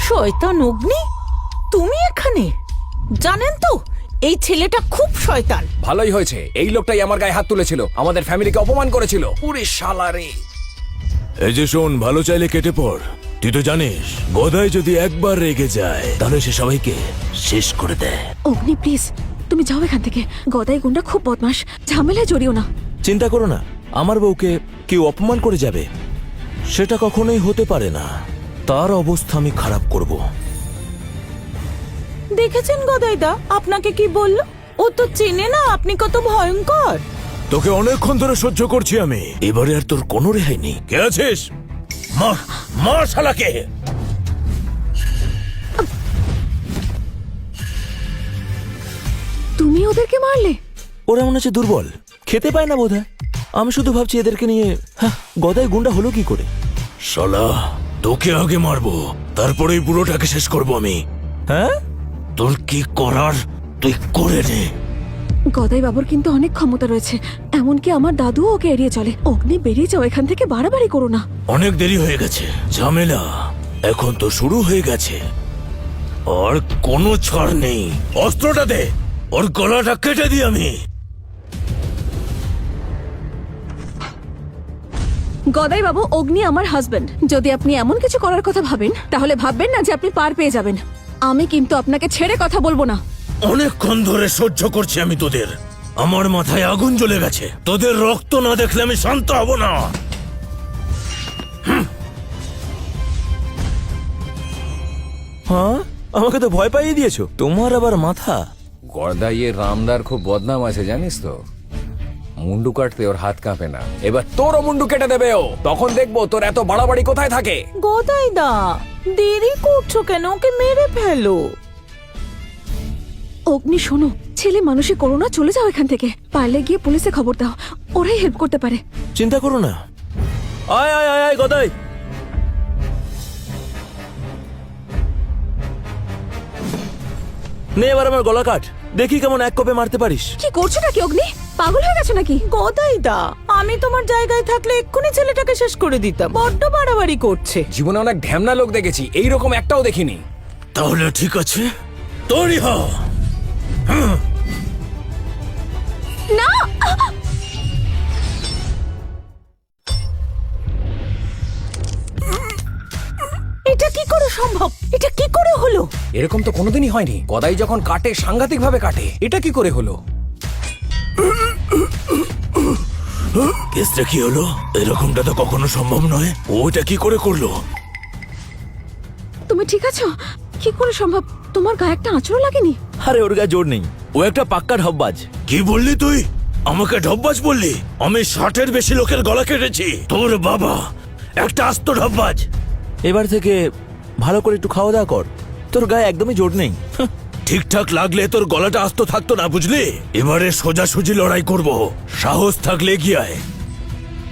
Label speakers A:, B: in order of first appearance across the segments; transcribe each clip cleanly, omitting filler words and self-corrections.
A: শয়তান অগ্নি, তুমি এখানে? জানেন তো এই ছেলেটা খুব শয়তান।
B: ভালোই হয়েছে, এই লোকটাই আমার গায়ে হাত তুলেছিল, আমাদের ফ্যামিলিকে অপমান করেছিল। পুরে শালারে।
C: এই যে শোন, ভালো চাইলে কেটে পড়। তুই তো জানিস গদাই যদি একবার রেগে যায় তাহলে সে সবাইকে শেষ করে দেয়।
D: অগ্নি প্লিজ, তুমি যাও এখান থেকে। গদাই গুন্ডা খুব বদমাস, ঝামেলায় জড়িও না।
C: চিন্তা করো না, আমার বউকে কেউ অপমান করে যাবে সেটা কখনোই হতে পারে না। তার অবস্থা আমি খারাপ করব।
A: দেখেছেন গদাইদা আপনাকে কি বলল? ও তো চেনে না আপনি কত ভয়ঙ্কর।
C: তোকে অনেকক্ষণ ধরে সহ্য করছি আমি, এবারে আর তোর কোনো রেহাই নেই। কে আছিস? মার, মার শালাকে।
D: তুমি ওদেরকে মারলে?
C: ওরা মনে হচ্ছে দুর্বল, খেতে পায় না বোধহয়। আমি শুধু ভাবছি এদেরকে নিয়ে গদাই গুন্ডা হলো কি করে। শালা, তোকে আগে মারবো, তারপরে এই বুড়োটাকে শেষ করবো আমি। হ্যাঁ, তোর কি করার তুই করে নে।
D: গদাই বাবুর কিন্তু অনেক ক্ষমতা রয়েছে, এমনকি আমার দাদুও ওকে এড়িয়ে চলে। অগ্নি বেরিয়ে যাও এখান থেকে, বাড়াবাড়ি করো না।
C: অনেক দেরি হয়ে গেছে, ঝামেলা এখন তো শুরু হয়ে গেছে। আর কোনো ছাড় নেই। অস্ত্রটা দে, ওর গলাটা কেটে দিই আমি।
D: গদাই বাবু, অগ্নি আমার হাজবেন্ড। যদি আপনি এমন কিছু করার কথা ভাবেন তাহলে ভাববেন না যে আপনি পার পেয়ে যাবেন। আমি কিন্তু আপনাকে ছেড়ে কথা বলবো না।
C: অনেকক্ষণ ধরে সহ্য করছি আমি তোদের। আমার মাথায় আগুন জ্বলে গেছে। তোদের রক্ত না দেখলে আমি শান্ত হব না। হ্যাঁ, আমাকে তো ভয় পাইয়ে দিয়েছো। তোমার আবার মাথা।
B: গদাইয়ের রামদার খুব বদনাম আছে জানিস তো। মুন্ডু কাটতে ওর হাত কাঁপে না। এবার তোরও মুন্ডু কেটে দেবে ও, তখন দেখবো তোর এত বাড়াবাড়ি কোথায় থাকে।
A: গদাইদা দেরি করছো কেন? ওকে মেরে ফেলো।
D: অগ্নি শোনো, ছেলে মানুষে করো না, চলে যাও এখান থেকে। পারলে গিয়ে পুলিশে খবর দাও, ওরাই হেল্প করতে পারে।
C: চিন্তা করো না। আয় আয় আয় আয় গদাই। নে এবার আমার গলা কাট, দেখি কেমন এক কোপে মারতে পারিস।
D: কি করছো নাকি অগ্নি? পাগল হয়ে গেছো নাকি?
A: গদাইদা আমি তোমার জায়গায় থাকলে এক্ষুনি ছেলেটাকে শেষ করে দিতাম। বড্ড বাড়াবাড়ি করছে।
B: জীবনে অনেক ঢ্যামনা লোক দেখেছি, এইরকম একটাও দেখিনি।
C: তাহলে ঠিক আছে, তৈরি হ।
D: না,
A: এটা কি করে সম্ভব? এটা কি করে হলো?
B: এরকম তো কোনোদিনই হয়নি। গদাই যখন কাটে সাংঘাতিক ভাবে কাটে, এটা কি করে হলো?
C: কেসটা কি হলো? এরকমটা তো কখনো সম্ভব নয়। ওটা কি করে করলো?
D: তুমি ঠিক আছো? কি করে সম্ভব? তোমার গায়ে একটা আঁচড়ও লাগেনি?
C: আরে ওর গায়ে জোর নেই, ও একটা পাক্কা ঢপবাজ। কি বললি তুই? আমাকে ঢপবাজ বললি? আমি 60-এর বেশি লোকের গলা কেটেছি। তোর বাবা একটা আস্ত ঢপবাজ। এবার থেকে ভালো করে একটু খাওয়া দাওয়া কর, তোর গায়ে একদমই জোর নেই। ঠিকঠাক লাগলে তোর গলাটা আস্ত থাকতো না, বুঝলি? এবারে সোজাসুজি লড়াই করব। সাহস থাকলে এগিয়ে আয়,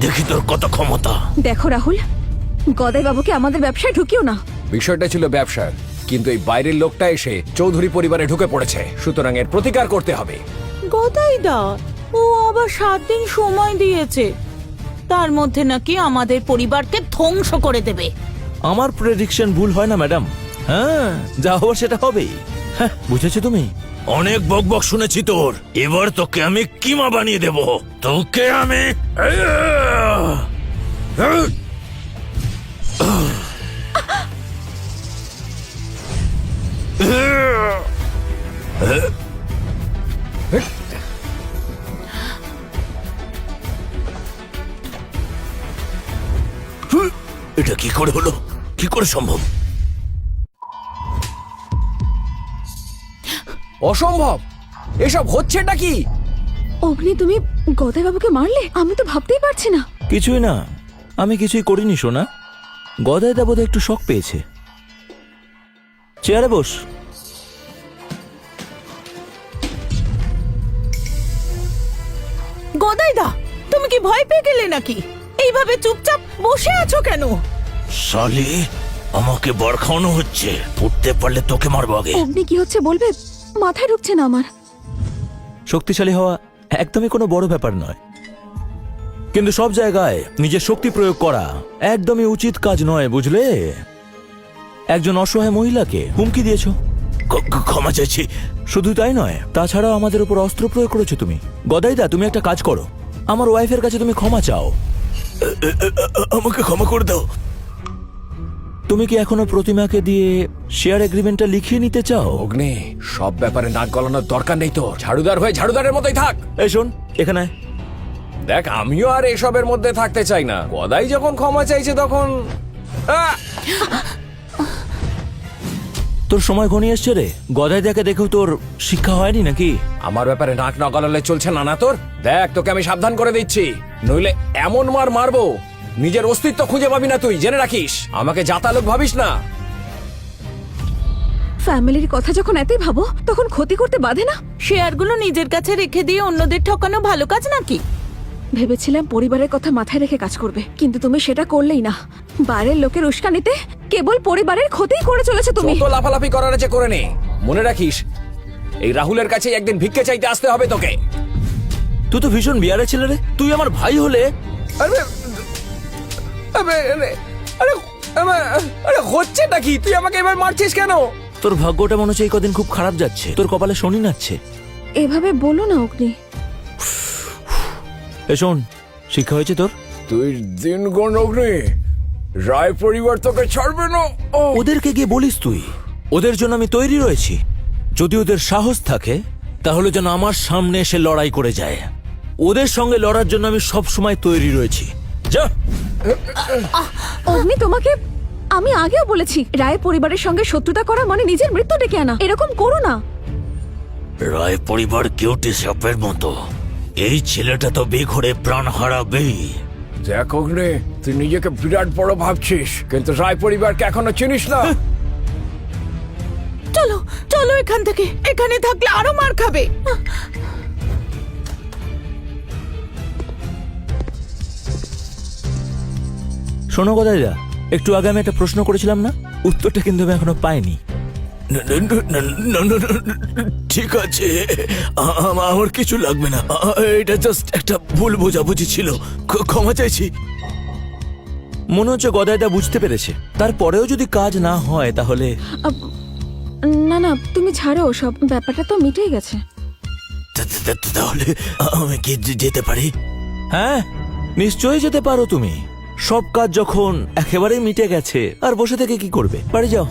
C: দেখি তোর কত ক্ষমতা।
D: দেখো রাহুল, গদাই বাবুকে আমাদের ব্যবসায় ঢুকিও না।
B: বিষয়টা ছিল ব্যবসার, কিন্তু এই বাইরের লোকটা এসে চৌধুরী পরিবারে ঢুকে পড়েছে, সুতরাং এর প্রতিকার করতে হবে।
A: গদাইদা ও আবার 7 দিন সময় দিয়েছে, তার মধ্যে নাকি আমাদের পরিবারকে ধ্বংস করে দেবে।
C: আমার প্রেডিকশন ভুল হয় না ম্যাডাম। হ্যাঁ, যা হওয়ার সেটা হবেই। হ্যাঁ, বুঝেছো তুমি? অনেক বকবক শুনেছি তোর, এবার তোকে আমি কিমা বানিয়ে দেব। তোকে আমি এটা কি করে হলো? কি করে সম্ভব?
B: অসম্ভব, এসব হচ্ছেটা কি?
D: অগ্নি, তুমি গদাই বাবুকে মারলে? আমি তো ভাবতেই পারছি না।
C: কিছুই না, আমি কিছুই করিনি সোনা। গদাই দা বোধহয় একটু শক পেয়েছে। চেয়ারে বস।
A: গদাইদা তুমি কি ভয় পেয়ে গেলে নাকি? এইভাবে চুপচাপ বসে আছো কেন?
C: শালি, আমাকে বর খাওয়ানো হচ্ছে। উঠতে পারলে তোকে মারবো আগে।
D: অগ্নি কি হচ্ছে বলবে? মাথায় ঢুকছে না আমার।
C: শক্তিশালী হওয়া একদমই কোনো বড় ব্যাপার নয়, কিন্তু সব জায়গায় নিজের শক্তি প্রয়োগ করা একদমই উচিত কাজ নয়, বুঝলে? একজন অসহায় মহিলাকে হুমকি দিয়েছো। ক্ষমা চাইছি। শুধু তাই নয়, তাছাড়াও আমাদের উপর অস্ত্র প্রয়োগ করেছো তুমি। গদাইদা, তুমি একটা কাজ করো, আমার ওয়াইফের কাছে তুমি ক্ষমা চাও। আমাকে ক্ষমা করে দাও। তুমি কি এখনো প্রতিমাকে দিয়ে শেয়ার এগ্রিমেন্টটা লিখিয়ে নিতে চাও?
B: অগ্নি, সব ব্যাপারে নাক গলানোর দরকার নেই তো। ঝাড়ুদার হয়ে ঝাড়ুদারের মতোই থাক।
C: এই শোন, এখানে আয়।
B: দেখ, আমিও আর এসবের মধ্যে থাকতে চাই না। গদাই যখন ক্ষমা চাইছে তখন আহ!
C: তোর সময় ঘনিয়ে এসছে রে। গদাইদাকে দেখেও তোর শিক্ষা হয়নি নাকি?
B: আমার ব্যাপারে নাক না গলালে চলছে না না তোর? দেখ, তোকে আমি সাবধান করে দিচ্ছি, নইলে এমন মার মারবো নিজের অস্তিত্ব খুঁজে পাবি না তুই। জেনে রাখিস, আমাকে জাতা লোক ভাবিস না।
D: ফ্যামিলির কথা যখন এতই ভাবো তখন ক্ষতি করতে বাধে না?
A: শেয়ারগুলো নিজের কাছে রেখে দিয়ে অন্যদের ঠকানো ভালো কাজ নাকি?
D: ভেবেছিলাম পরিবারের কথা মাথায় রেখে কাজ করবে, কিন্তু তুমি সেটা করলেই না। বাইরের লোকের উস্কানিতে কেবল পরিবারের ক্ষতিই করে চলেছে তুমি।
B: যত লাফালাফি করার আছে করে নে। মনে রাখিস, এই রাহুলের কাছে একদিন ভিক্ষে চাইতে আসতে হবে তোকে।
C: তুই তো ভীষণ বিয়ারে ছেলে রে। তুই আমার ভাই হলে
B: আরে আরে আরে আরে আরে হচ্ছেটা কি? তুই আমাকে এবার মারছিস কেন?
C: তোর ভাগ্যটা মনে হচ্ছে এই কদিন খুব খারাপ যাচ্ছে। তোর কপালে শনি নাচ্ছে।
D: এভাবে বলো না অগ্নি।
C: এ শোন, শিক্ষা হয়েছে তোর?
B: তুই দিন গুণ অগ্নি, রায় পরিবার তোকে ছাড়বে না।
C: ওদেরকে গিয়ে বলিস তুই, ওদের জন্য আমি তৈরি রয়েছি। যদি ওদের সাহস থাকে তাহলে যেন আমার সামনে এসে লড়াই করে যায়। ওদের সঙ্গে লড়ার জন্য আমি সব সময় তৈরি রয়েছি। যা।
D: অগ্নি, তোমাকে আমি আগেও বলেছি, রায় পরিবারের সঙ্গে শত্রুতা করা মানে নিজের মৃত্যু ডেকে আনা। এরকম করো না।
C: রায় পরিবার কিউটি সাপের মতো। এই ছেলেটা তো বেঘরে প্রাণ হারাবেই।
B: দেখ অগ্নি, তুই নিজেকে বিরাট বড় ভাবছিস, কিন্তু রায় পরিবারকে এখনো চিনিস না।
A: চলো চলো এখান থেকে, এখানে থাকলে আরো মার খাবে।
C: শোনো গদাইদা, একটু আগে আমি একটা প্রশ্ন করেছিলাম না, উত্তরটা কিন্তু আমি এখনো পাইনি। ঠিক আছে, আমার কিছু লাগবে না। এটা জাস্ট একটা ভুল বোঝাবুঝি ছিল। ক্ষমা চাইছি। মনে হচ্ছে গদাইদা বুঝতে পেরেছে। তারপরেও যদি কাজ না হয় তাহলে
D: না না, তুমি ছাড়ো, সব ব্যাপারটা তো মিটেই গেছে।
C: তাহলে আমি কি যেতে পারি? হ্যাঁ, নিশ্চয়ই যেতে পারো তুমি। সব কাজ যখন একেবারে মিটে গেছে, আর বসে থেকে কি করবে? বাড়ি যাও।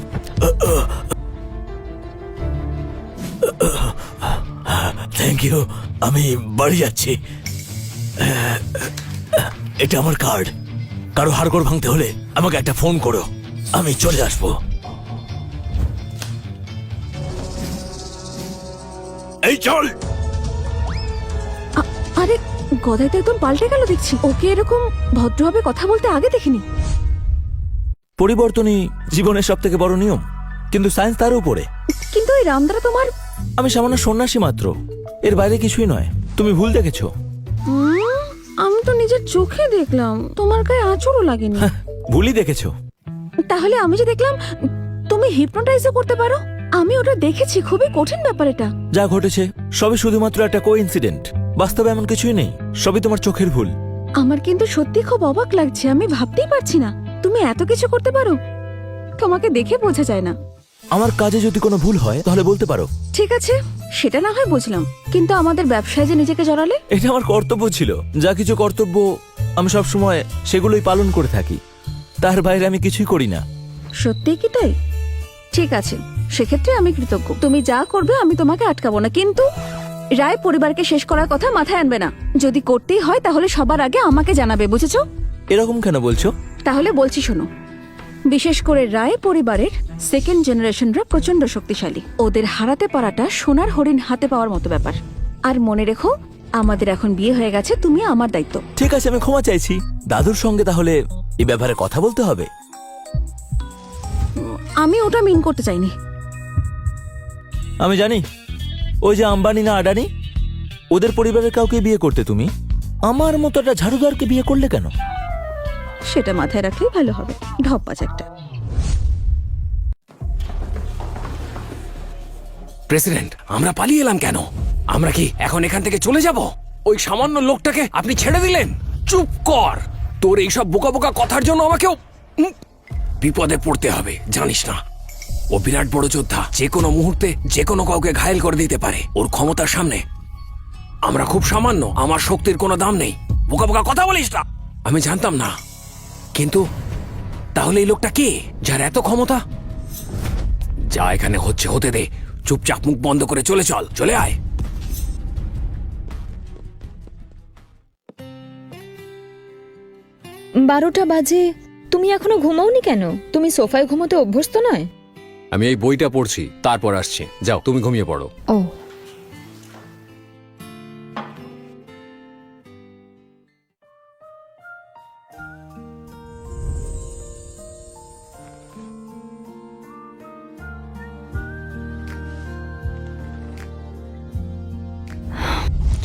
C: থ্যাংক ইউ, আমি বাড়ি যাচ্ছি। এটা আমার কার্ড। কারো হাড়গোড় ভাঙতে হলে আমাকে একটা ফোন করো, আমি চলে আসবো। এই চল।
D: আরে গদাই তো একদম পাল্টে গেল দেখছি। ওকে এরকম ভদ্রভাবে কথা বলতে আগে দেখিনি।
C: পরিবর্তনই জীবনের সব থেকে বড় নিয়ম, কিন্তু সায়েন্স তার উপরে।
D: কিন্তু এই রামদারা তোমার।
C: আমি সামান্য সন্ন্যাসী মাত্র, এর বাইরে কিছুই নয়। তুমি ভুল দেখেছো।
D: আমি তো নিজের চোখে দেখলাম, তোমার গায়ে আঁচড়ও লাগেনি।
C: ভুলই দেখেছো।
D: তাহলে আমি যে দেখলাম তুমি হিপনোটাইজও করতে পারো, আমি ওটা দেখেছি। খুবই কঠিন ব্যাপার এটা।
C: যা ঘটেছে সবই শুধুমাত্র একটা কোইন্সিডেন্ট। বাস্তবে এমন কিছুই নেই, সবই তোমার চোখের ভুল।
D: আমার কিন্তু সত্যি খুব অবাক লাগছে। আমি ভাবতেই পারছি না তুমি এত কিছু করতে পারো। তোমাকে দেখে বোঝা যায় না।
C: আমার কাজে যদি কোনো ভুল হয় তাহলে বলতে পারো।
D: ঠিক আছে, সেটা না হয় বুঝলাম, কিন্তু আমাদের ব্যবসায় যে নিজেকে জড়ালে।
C: এটা আমার কর্তব্য ছিল। যা কিছু কর্তব্য আমি সব সময় সেগুলোই পালন করে থাকি, তার বাইরে আমি কিছুই করি না।
D: সত্যি কি তাই? ঠিক আছে, সেক্ষেত্রে আমি কৃতজ্ঞ। তুমি যা করবে আমি তোমাকে আটকাবো না, কিন্তু রায় পরিবারকে শেষ করার কথা মাথায় আনবে না। যদি করতেই হয় তাহলে সবার আগে আমাকে জানাবে, বুঝেছো?
C: এরকম কেন বলছো?
D: তাহলে বলছি শোনো, বিশেষ করে রায় পরিবারের সেকেন্ড জেনারেশনরা প্রচন্ড শক্তিশালী। ওদের হারাতে পারাটা সোনার হরিণ হাতে পাওয়ার মতো ব্যাপার। আর মনে রেখো, আমাদের এখন বিয়ে হয়ে গেছে, তুমি আমার দায়িত্ব।
C: ঠিক আছে, আমি ক্ষমা চাইছি। দাদুর সঙ্গে তাহলে এই ব্যাপারে কথা বলতে হবে।
D: আমি ওটা মিন করতে চাইনি।
C: আমি জানি, ওই যে আম্বানি না আডানি, ওদের পরিবারের কাউকে বিয়ে করতে তুমি আমার মতো একটা ঝাড়ুদারকে বিয়ে করলে কেন?
D: সেটা মাথায় রাখলেই ভালো হবে। ঢপ্পাচ একটা।
B: প্রেসিডেন্ট, আমরা পালিয়ে এলাম কেন? আমরা কি এখন এখান থেকে চলে যাব? ওই সামান্য লোকটাকে আপনি ছেড়ে দিলেন। চুপ কর, তোর এইসব বোকা বোকা কথার জন্য আমাকেও বিপদে পড়তে হবে, জানিস না? ও বিরাট বড় যোদ্ধা, যে কোনো মুহূর্তে যে কোনো কাউকে ঘায়েল করে দিতে পারে। ওর ক্ষমতার সামনে আমরা খুব সামান্য, আমার শক্তির কোনো দাম নেই। বোকা বোকা কথা বলিস না। আমি জানতাম না, কিন্তু তাহলে এই লোকটা কে যার এত ক্ষমতা? যা এখানে হচ্ছে হতে দে, চুপচাপ মুখ বন্ধ করে চলে চল, চলে আয়।
E: বারোটা বাজে, তুমি এখনো ঘুমাওনি কেন? তুমি সোফায় ঘুমোতে অভ্যস্ত নয়?
B: আমি এই বইটা পড়ছি, তারপর আসছি। যাও, তুমি ঘুমিয়ে পড়ো।
E: ও,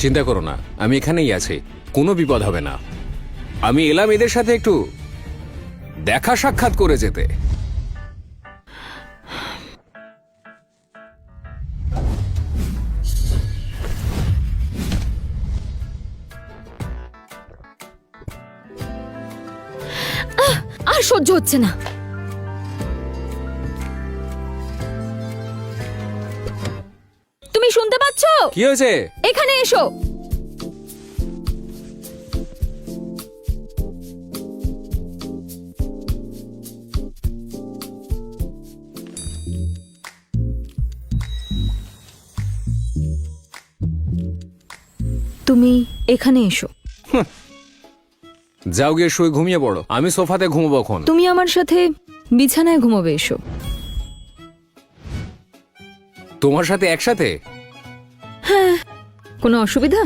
B: চিন্তা করো না, আমি এখানেই আছি, কোনো বিপদ হবে না। আমি এলাম এদের সাথে একটু দেখা সাক্ষাৎ করে যেতে।
E: আর সহ্য হচ্ছে না। তুমি শুনতে পাচ্ছ?
B: কি হয়েছে?
E: এখানে এসো। তুমি এখানে এসো।
B: যাও গিয়ে শুয়ে ঘুমিয়ে পড়ো, আমি সোফাতে ঘুমবো এখন।
E: তুমি আমার সাথে বিছানায় ঘুমোবে, এসো।
B: তোমার সাথে একসাথে?
E: কোনো অসুবিধা?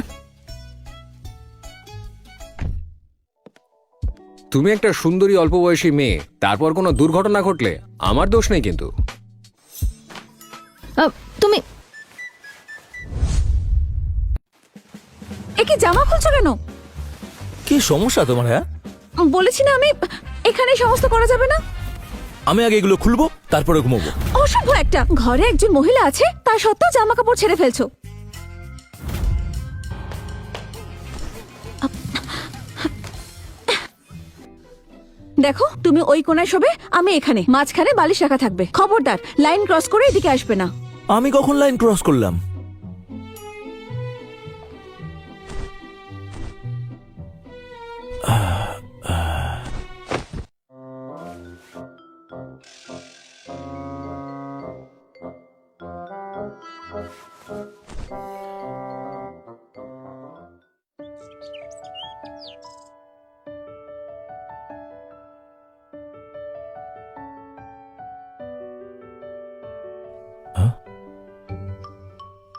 B: তুমি একটা সুন্দরী অল্প বয়সী মেয়ে, তারপর কোনো দুর্ঘটনা ঘটলে আমার দোষ নেই কিন্তু।
E: তুমি
D: এ কি জামা খুলছো কেন?
C: কি সমস্যা তোমার? হ্যাঁ,
D: বলেছি না আমি এখানে সমস্ত করা যাবে না।
C: আমি আগে এগুলো খুলবো, তারপরে ঘুমোবো।
D: অসভ্য একটা। ঘরে একজন মহিলা আছে, তা সত্ত্বেও জামা কাপড় ছেড়ে ফেলছো। দেখো, তুমি ওই কোনায় শোবে, আমি এখানে। মাঝখানে বালিশ রাখা থাকবে। খবরদার লাইন ক্রস করে এদিকে আসবে না।
C: আমি কখন লাইন ক্রস করলাম?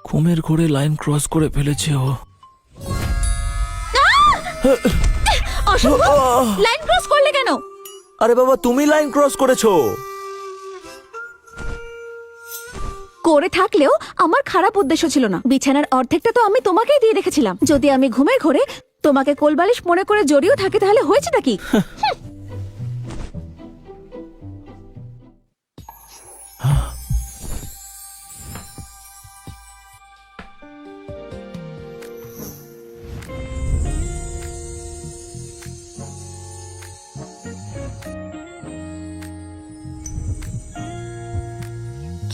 C: ঘুমের ঘোরে লাইন ক্রস করে ফেলেছে ও।
D: অসভ্য! লাইন ক্রস করলে কেন?
C: আরে বাবা, তুমি লাইন ক্রস করেছো।
D: করে থাকলেও আমার খারাপ উদ্দেশ্য ছিল না। বিছানার অর্ধেকটা তো আমি তোমাকেই দিয়ে রেখেছিলাম। যদি আমি ঘুমের ঘোরে তোমাকে কোলবালিশ মনে করে জড়িয়েও থাকে, তাহলে হয়েছেটা কি?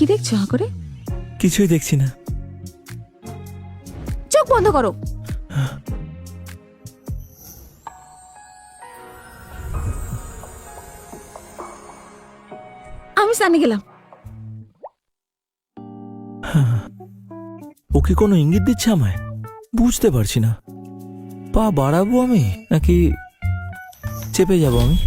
D: কি দেখছো হা করে?
C: কিছুই দেখছি না।
D: চোখ বন্ধ করো। আমি স্নানে গেলাম।
C: ও কি কোনো ইঙ্গিত দিচ্ছে আমায়? বুঝতে পারছি না। পা বাড়াবো আমি নাকি চেপে যাবো আমি?